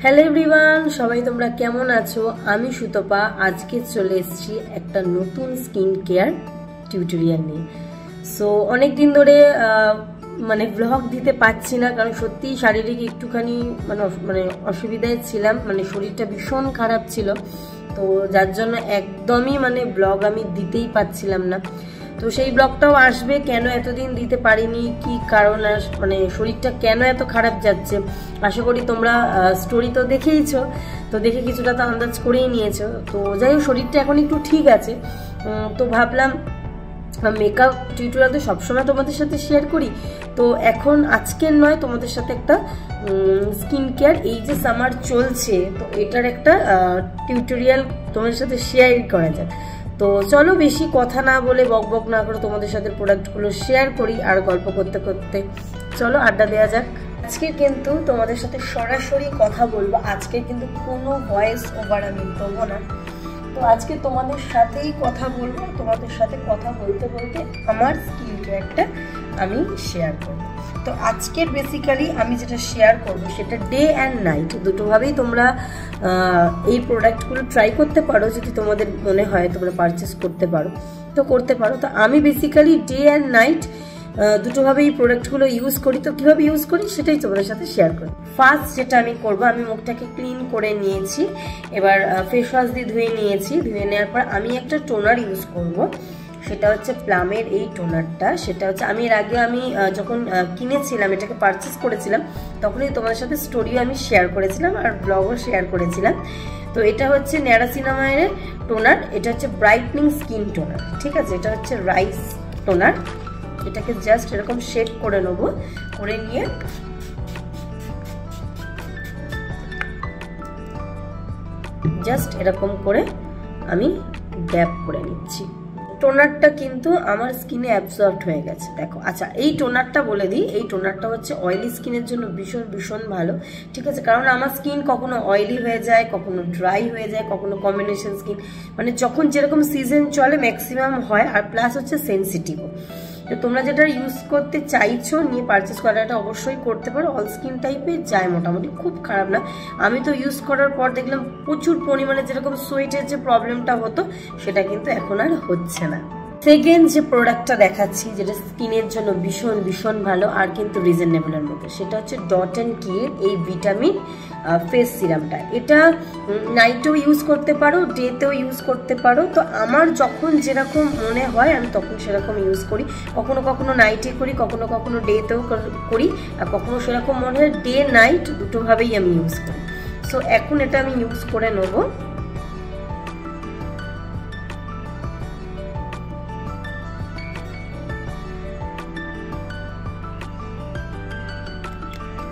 Hello everyone, সবাই তোমরা কেমন আছো? আমি সুতপা আজকে চলে এসেছি একটা নতুন স্কিন কেয়ার টিউটোরিয়াল নিয়ে। সো অনেক দিন ধরে ব্লগ দিতে পারছি না, কারণ সত্যি শারীরিক একটুখানি মানে অসুবিধায় ছিলাম, শরীরটা ভীষণ খারাপ ছিল। তো যার জন্য একদমই ব্লগ আমি দিতেই পারছিলাম না। তো সেই ব্লগটাও আসবে, কেন এতদিন দিতে পারিনি, কি কারণ, শরীরটা কেন এত খারাপ যাচ্ছে। আশা করি তোমরা স্টোরি তো দেখেইছো, তো দেখে কিছুটা তো আন্দাজ করেই নিয়েছো। তো যাই হোক, শরীরটা এখন একটু ঠিক আছে। তো ভাবলাম মেকআপ টিউটোরিয়াল তো সবসময় তোমাদের সাথে শেয়ার করি, তো এখন আজকের নয়, তোমাদের সাথে একটা স্কিন কেয়ার, এই যে সামার চলছে, তো এটার একটা টিউটোরিয়াল তোমাদের সাথে শেয়ার করা যায়। তো চলো বেশি কথা না বলে, বক বক না করে তোমাদের সাথে প্রোডাক্টগুলো শেয়ার করি, আর গল্প করতে করতে চলো আড্ডা দেওয়া যাক। আজকে কিন্তু তোমাদের সাথে সরাসরি কথা বলবো, আজকে কিন্তু কোনো ভয়েস ওভার আমি দেবো না। তো আজকে তোমাদের সাথেই কথা বলবো, তোমাদের সাথে কথা বলতে বলতে আমার স্কিন কেয়ারটা আমি শেয়ার করবো। তো আজকের বেসিক্যালি আমি যেটা শেয়ার করবো সেটা ডে অ্যান্ড নাইট দুটোভাবেই তোমরা এই প্রোডাক্টগুলো ট্রাই করতে পারো। যদি তোমাদের মনে হয় তোমরা পারচেস করতে পারো তো করতে পারো। তো আমি বেসিক্যালি ডে অ্যান্ড নাইট দুটোভাবে এই প্রোডাক্টগুলো ইউজ করি। তো কিভাবে ইউজ করি সেটাই তোমাদের সাথে শেয়ার করি। ফার্স্ট যেটা আমি করবো, আমি মুখটাকে ক্লিন করে নিয়েছি, এবার ফেস ওয়াশ দিয়ে ধুয়ে নিয়েছি। ধুয়ে নেওয়ার পর আমি একটা টোনার ইউজ করব, সেটা হচ্ছে প্লামের এই টোনারটা। সেটা হচ্ছে আমি এর আগে যখন কিনেছিলাম, এটাকে পারচেস করেছিলাম, তখনই তোমাদের সাথে স্টোরিও আমি শেয়ার করেছিলাম আর ব্লগও শেয়ার করেছিলাম। তো এটা হচ্ছে নিয়ারাসিনামাইডের টোনার, এটা হচ্ছে ব্রাইটনিং স্কিন টোনার, ঠিক আছে। এটা হচ্ছে রাইস টোনার। এটাকে জাস্ট এরকম শেক করে নেবো, করে নিয়ে জাস্ট এরকম করে আমি ড্যাব করে নিচ্ছি। টোনারটা কিন্তু আমার স্কিনে অ্যাবজর্ব হয়ে গেছে, দেখো। আচ্ছা, এই টোনারটা বলে দিই, এই টোনারটা হচ্ছে অয়েলি স্কিনের জন্য ভীষণ ভীষণ ভালো, ঠিক আছে। কারণ আমার স্কিন কখনো অয়েলি হয়ে যায়, কখনো ড্রাই হয়ে যায়, কখনো কম্বিনেশন স্কিন, যখন যেরকম সিজন চলে ম্যাক্সিমাম হয়। আর প্লাস হচ্ছে সেন্সিটিভও। তো তোমরা যেটা ইউজ করতে চাইছো নিয়ে পারচেস করাটা অবশ্যই করতে পারো। অল স্কিন টাইপের যায় মোটামুটি, খুব খারাপ না। আমি তো ইউজ করার পর দেখলাম প্রচুর পরিমাণে যেরকম সোয়েটের যে প্রবলেমটা হতো সেটা কিন্তু এখন আর হচ্ছে না। সেকেন্ড যে প্রোডাক্টটা দেখাচ্ছি, যেটা স্কিনের জন্য ভীষণ ভীষণ ভালো আর কিন্তু রিজনেবলের মধ্যে, সেটা হচ্ছে ডট অ্যান্ড কির এই ভিটামিন ফেস সিরামটা। এটা নাইটেও ইউজ করতে পারো, ডেতেও ইউজ করতে পারো। তো আমার যখন যেরকম মনে হয় আমি তখন সেরকম ইউজ করি। কখনো কখনো নাইটে করি, কখনো কখনো ডেতেও করি, আর কখনো সেরকম মনে হয় ডে নাইট দুটোভাবেই আমি ইউজ করি। সো এখন এটা আমি ইউজ করে নেবো।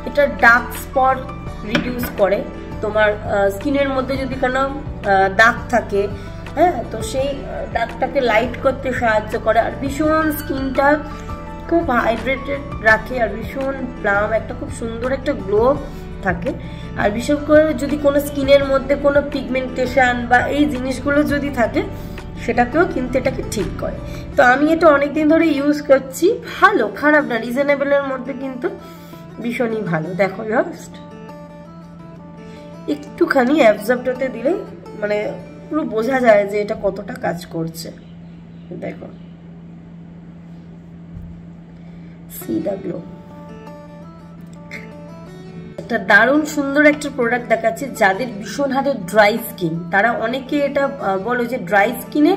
এটা ডার্ক স্পট রিডিউস করে। তোমার স্কিনের মধ্যে যদি কোনো দাগ থাকে, হ্যাঁ, তো সেই দাগটাকে লাইট করতে সাহায্য করে, আর ভীষণ স্কিনটা খুব হাইড্রেটেড রাখে, আর ভীষণ প্লাম একটা খুব সুন্দর একটা গ্লো থাকে। আর বিশেষ করে যদি কোনো স্কিনের মধ্যে কোনো পিগমেন্টেশন বা এই জিনিসগুলো যদি থাকে সেটাকেও কিন্তু এটাকে ঠিক করে। তো আমি এটা অনেকদিন ধরে ইউজ করছি, ভালো, খারাপ না, রিজনেবলের মধ্যে কিন্তু ভীষণই ভালো। দেখো জাস্ট একটুখানি অ্যাবজর্ব হতে দিলে পুরো বোঝা যায় যে এটা কতটা কাজ করছে। দেখো, সি দ্য গ্লো। একটা দারুণ সুন্দর একটা প্রোডাক্ট দেখাচ্ছে যাদের ভীষণ হারে ড্রাই স্কিন, তারা অনেকে এটা বলো যে ড্রাই স্কিনে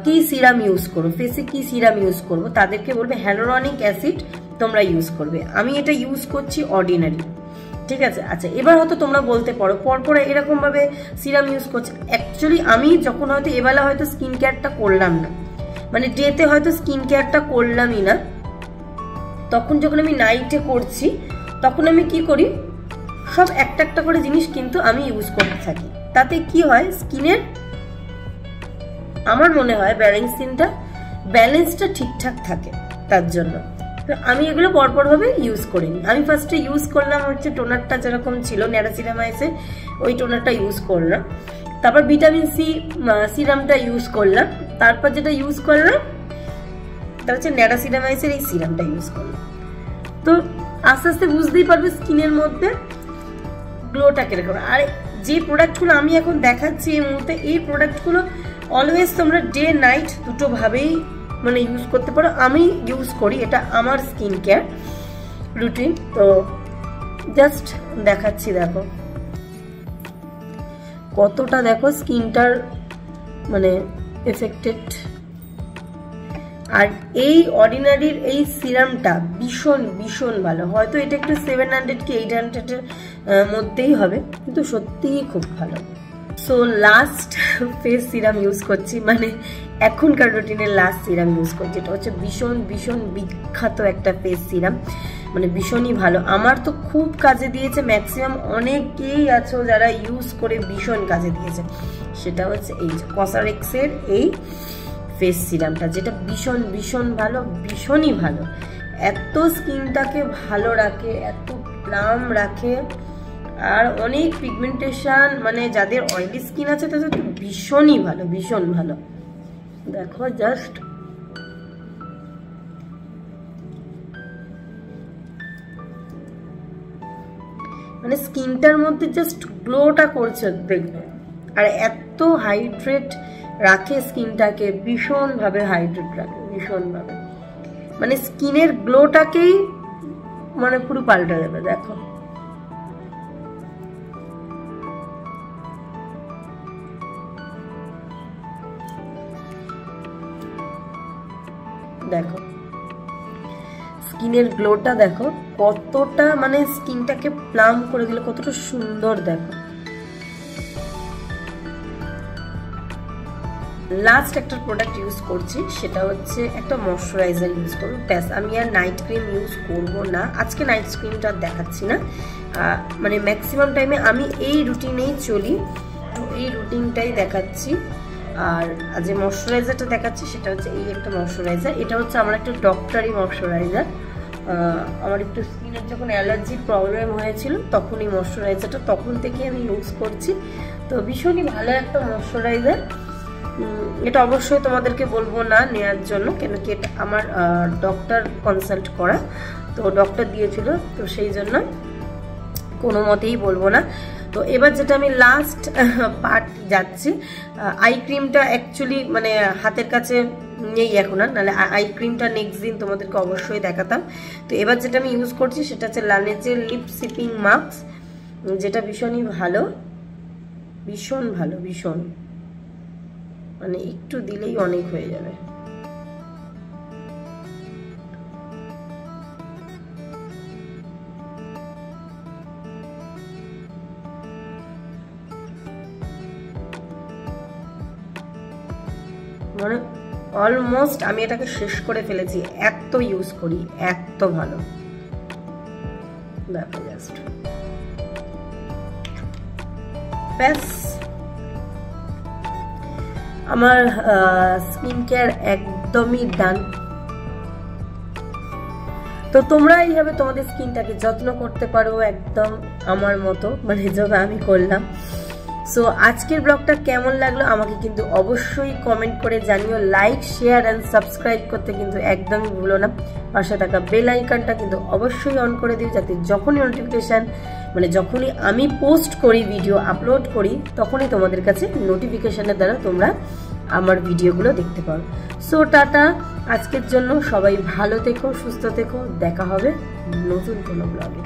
কি সিরাম ইউজ করবো, ফেসে কি সিরাম ইউজ করবো, তাদেরকে বলবে হ্যালুরনিক অ্যাসিড তোমরা ইউজ করবে। আমি এটা ইউজ করছি অর্ডিনারি, ঠিক আছে। আচ্ছা, এবার হয়তো তোমরা বলতে পারো পরপর এরকম ভাবে সিরাম ইউজ করছে। অ্যাকচুয়ালি আমি যখন হয়তো এবেলা হয়তো স্কিন কেয়ারটা করলাম না, ডেতে হয়তো স্কিন কেয়ারটা করলামই না, তখন যখন আমি নাইটে করছি তখন আমি কি করি, সব একটা একটা করে জিনিস কিন্তু আমি ইউজ করতে থাকি। তাতে কি হয়, স্কিনের আমার মনে হয় ব্যালেন্সটা ঠিকঠাক থাকে। তার জন্য আমি এগুলো পরপর ভাবে ইউজ করিনি। আমি ফার্স্টে ইউজ করলাম হচ্ছে টোনারটা যেরকম ছিল নিয়ারাসিনামাইডের, ওই টোনারটা ইউজ করলাম। তারপর ভিটামিন সি সিরামটা ইউজ করলাম। তারপর যেটা ইউজ করলাম তার হচ্ছে নিয়ারাসিনামাইডের এই সিরামটা ইউজ করলাম। তো আস্তে আস্তে বুঝতেই পারবে স্কিনের মধ্যে গ্লোটাকে রেখে। আর যে প্রোডাক্টগুলো আমি এখন দেখাচ্ছি এই মুহূর্তে, এই প্রোডাক্টগুলো অলওয়েজ তোমরা ডে নাইট দুটোভাবেই মানে ইউজ করতে পারো। আমি ইউজ করি, এটা আমার স্কিন কেয়ার রুটিন। তো জাস্ট দেখাচ্ছি, দেখো কতটা, দেখো স্কিনটার মানে এফেক্টেড। আর এই অর্ডিনারির এই সিরামটা ভীষণ ভীষণ ভালো। হয়তো এটা একটু 700 কি 800 এর মধ্যেই হবে, কিন্তু সত্যিই খুব ভালো। So last face serum use করছি, মানে এখনকার রুটিনের লাস্ট সিরাম ইউজ করছি। এটা হচ্ছে ভীষণ ভীষণ বিখ্যাত একটা ফেস সিরাম, মানে ভীষণই ভালো। আমার তো খুব কাজে দিয়েছে, ম্যাক্সিমাম অনেকেই আছো যারা ইউজ করে ভীষণ কাজে দিয়েছে। সেটা হচ্ছে এই কসারেক্সের এই ফেস সিরামটা, যেটা ভীষণ ভীষণ ভালো, ভীষণই ভালো। এত স্কিনটাকে ভালো রাখে, এত প্লাম রাখে, আর অনেক পিগমেন্টেশন, মানে যাদের অয়েলি স্কিন আছে তাদের তো ভীষণই ভালো, ভীষণ ভালো। দেখো জাস্ট মানে স্কিনটার মধ্যে জাস্ট গ্লোটা করছে দেখবে। আর এত হাইড্রেট রাখে স্কিনটাকে, ভীষণ ভাবে হাইড্রেট রাখে, ভীষণ ভাবে, মানে স্কিনের গ্লোটাকেই মানে পুরো পাল্টে দেবে। দেখো দেখো স্কিনের গ্লোটা দেখো কতটা, মানে স্কিনটাকে প্লাম করে দিল, কতটা সুন্দর। দেখো লাস্ট একটা প্রোডাক্ট ইউজ করছি, সেটা হচ্ছে একটা ময়শ্চারাইজার ইউজ করবো, ব্যাস। আমি আর নাইট ক্রিম ইউজ করবো না আজকে, নাইট ক্রিমটা দেখাচ্ছি না। মানে ম্যাক্সিমাম টাইমে আমি এই রুটিনেই চলি, তো এই রুটিনটাই দেখাচ্ছি। আর যে ময়শ্চারাইজারটা দেখাচ্ছি সেটা হচ্ছে এই একটা ময়শ্চারাইজার। এটা হচ্ছে আমার একটা ডক্টরি ময়শ্চারাইজার। আমার একটু স্কিনের যখন অ্যালার্জির প্রবলেম হয়েছিল তখন এই ময়শ্চারাইজারটা তখন থেকে আমি ইউজ করছি। তো ভীষণই ভালো একটা ময়শ্চারাইজার। এটা অবশ্যই তোমাদেরকে বলবো না নেওয়ার জন্য, কেন কি এটা আমার ডক্টর কনসাল্ট করা, তো ডক্টর দিয়েছিল, তো সেই জন্য কোনো মতেই বলবো না। তো এবার যেটা আমি লাস্ট পার্ট যাচ্ছি, আই ক্রিমটা অ্যাকচুয়ালি মানে হাতের কাছে নেই এখন, আর নাহলে আই ক্রিমটা নেক্সট দিন তোমাদেরকে অবশ্যই দেখাতাম। তো এবার যেটা আমি ইউজ করছি সেটা হচ্ছে লানেজের লিপ সিপিং মাস্ক, যেটা ভীষণই ভালো, ভীষণ ভালো, ভীষণ, মানে একটু দিলেই অনেক হয়ে যাবে। মানে অলমোস্ট আমি এটাকে শেষ করে ফেলেছি, এত ইউজ করি, এত ভালো। দেখো জাস্ট ব্যাস, আমার স্কিন কেয়ার একদমই ডান। তো তোমরা এইভাবে তোমাদের স্কিনটাকে যত্ন করতে পারো একদম আমার মতো, মানে যেভাবে আমি করলাম। সো আজকের ব্লগটা কেমন লাগলো আমাকে কিন্তু অবশ্যই কমেন্ট করে জানিও। লাইক, শেয়ার অ্যান্ড সাবস্ক্রাইব করতে কিন্তু একদমই ভুলো না। পাশে থাকা বেল আইকনটা কিন্তু অবশ্যই অন করে দিও, যাতে যখনই নোটিফিকেশান, মানে যখনই আমি পোস্ট করি, ভিডিও আপলোড করি, তখনই তোমাদের কাছে নোটিফিকেশানের দ্বারা তোমরা আমার ভিডিওগুলো দেখতে পারো। সো টাটা, আজকের জন্য সবাই ভালো থেকো, সুস্থ থেকো, দেখা হবে নতুন কোনো ব্লগে।